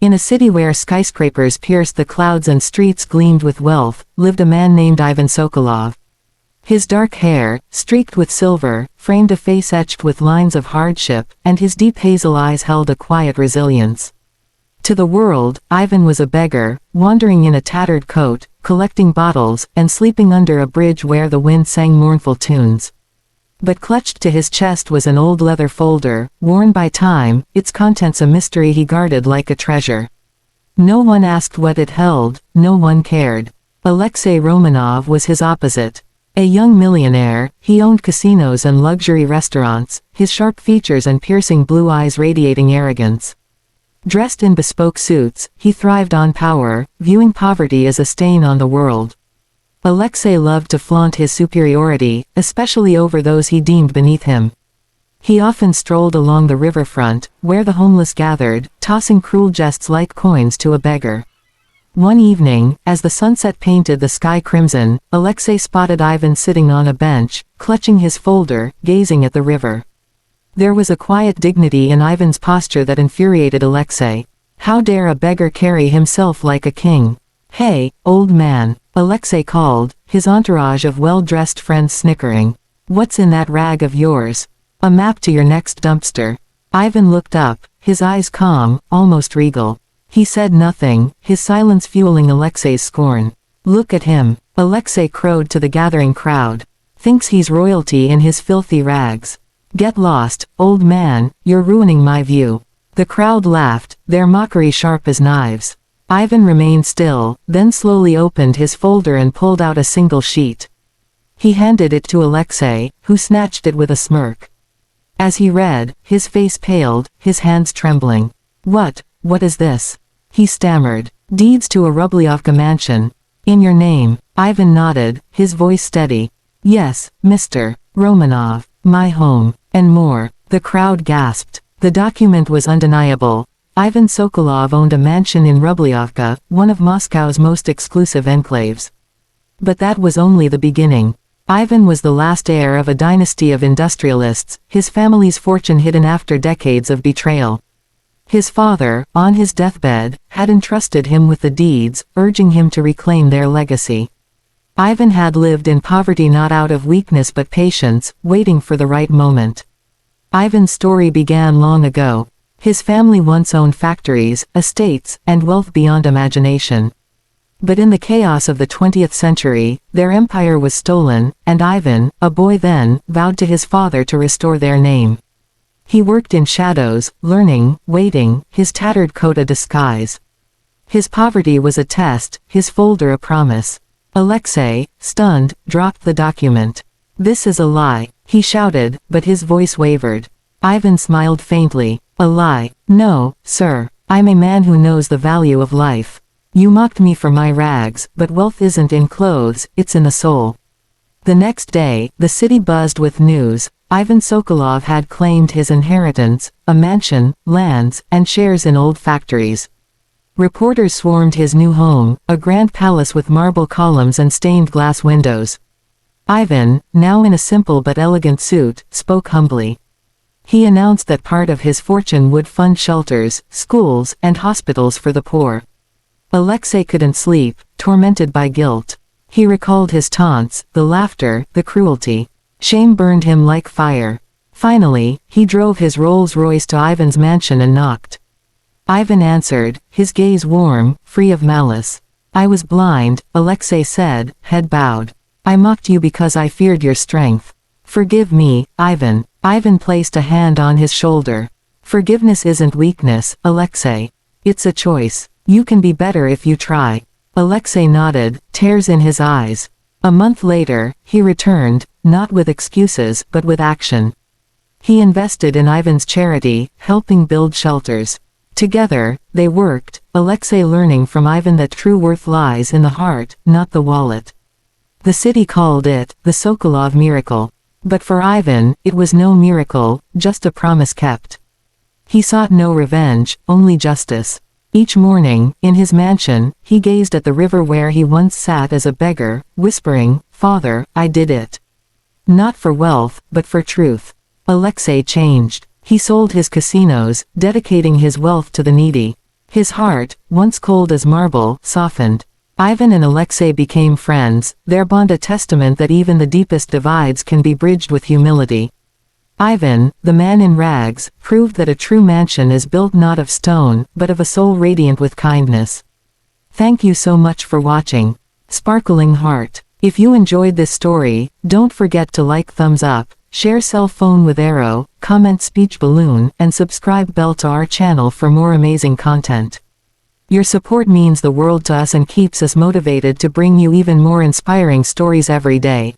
In a city where skyscrapers pierced the clouds and streets gleamed with wealth, lived a man named Ivan Sokolov. His dark hair, streaked with silver, framed a face etched with lines of hardship, and his deep hazel eyes held a quiet resilience. To the world, Ivan was a beggar, wandering in a tattered coat, collecting bottles, and sleeping under a bridge where the wind sang mournful tunes. But clutched to his chest was an old leather folder, worn by time, its contents a mystery he guarded like a treasure. No one asked what it held, no one cared. Alexei Romanov was his opposite. A young millionaire, he owned casinos and luxury restaurants, his sharp features and piercing blue eyes radiating arrogance. Dressed in bespoke suits, he thrived on power, viewing poverty as a stain on the world. Alexei loved to flaunt his superiority, especially over those he deemed beneath him. He often strolled along the riverfront, where the homeless gathered, tossing cruel jests like coins to a beggar. One evening, as the sunset painted the sky crimson, Alexei spotted Ivan sitting on a bench, clutching his folder, gazing at the river. There was a quiet dignity in Ivan's posture that infuriated Alexei. How dare a beggar carry himself like a king? "Hey, old man," Alexei called, his entourage of well-dressed friends snickering. "What's in that rag of yours? A map to your next dumpster." Ivan looked up, his eyes calm, almost regal. He said nothing, his silence fueling Alexei's scorn. "Look at him," Alexei crowed to the gathering crowd. "Thinks he's royalty in his filthy rags. Get lost, old man, you're ruining my view." The crowd laughed, their mockery sharp as knives. Ivan remained still, then slowly opened his folder and pulled out a single sheet. He handed it to Alexei, who snatched it with a smirk. As he read, his face paled, his hands trembling. What is this?" he stammered. "Deeds to a Rubliovka mansion. In your name." Ivan nodded, his voice steady. "Yes, Mr. Romanov, my home, and more." The crowd gasped. The document was undeniable. Ivan Sokolov owned a mansion in Rubliovka, one of Moscow's most exclusive enclaves. But that was only the beginning. Ivan was the last heir of a dynasty of industrialists, his family's fortune hidden after decades of betrayal. His father, on his deathbed, had entrusted him with the deeds, urging him to reclaim their legacy. Ivan had lived in poverty not out of weakness but patience, waiting for the right moment. Ivan's story began long ago. His family once owned factories, estates, and wealth beyond imagination. But in the chaos of the 20th century, their empire was stolen, and Ivan, a boy then, vowed to his father to restore their name. He worked in shadows, learning, waiting, his tattered coat a disguise. His poverty was a test, his folder a promise. Alexei, stunned, dropped the document. "This is a lie," he shouted, but his voice wavered. Ivan smiled faintly. "A lie? No, sir. I'm a man who knows the value of life. You mocked me for my rags, but wealth isn't in clothes, it's in the soul." The next day, the city buzzed with news. Ivan Sokolov had claimed his inheritance, a mansion, lands, and shares in old factories. Reporters swarmed his new home, a grand palace with marble columns and stained glass windows. Ivan, now in a simple but elegant suit, spoke humbly. He announced that part of his fortune would fund shelters, schools, and hospitals for the poor. Alexei couldn't sleep, tormented by guilt. He recalled his taunts, the laughter, the cruelty. Shame burned him like fire. Finally, he drove his Rolls-Royce to Ivan's mansion and knocked. Ivan answered, his gaze warm, free of malice. "I was blind," Alexei said, head bowed. "I mocked you because I feared your strength. Forgive me, Ivan." Ivan placed a hand on his shoulder. "Forgiveness isn't weakness, Alexei. It's a choice. You can be better if you try." Alexei nodded, tears in his eyes. A month later, he returned, not with excuses but with action. He invested in Ivan's charity, helping build shelters. Together, they worked, Alexei learning from Ivan that true worth lies in the heart, not the wallet. The city called it the Sokolov miracle. But for Ivan, it was no miracle, just a promise kept. He sought no revenge, only justice. Each morning, in his mansion, he gazed at the river where he once sat as a beggar, whispering, "Father, I did it." Not for wealth, but for truth. Alexei changed. He sold his casinos, dedicating his wealth to the needy. His heart, once cold as marble, softened. Ivan and Alexei became friends, their bond a testament that even the deepest divides can be bridged with humility. Ivan, the man in rags, proved that a true mansion is built not of stone, but of a soul radiant with kindness. Thank you so much for watching. Sparkling Heart. If you enjoyed this story, don't forget to like, thumbs up, share cell phone with arrow, comment speech balloon, and subscribe bell to our channel for more amazing content. Your support means the world to us and keeps us motivated to bring you even more inspiring stories every day.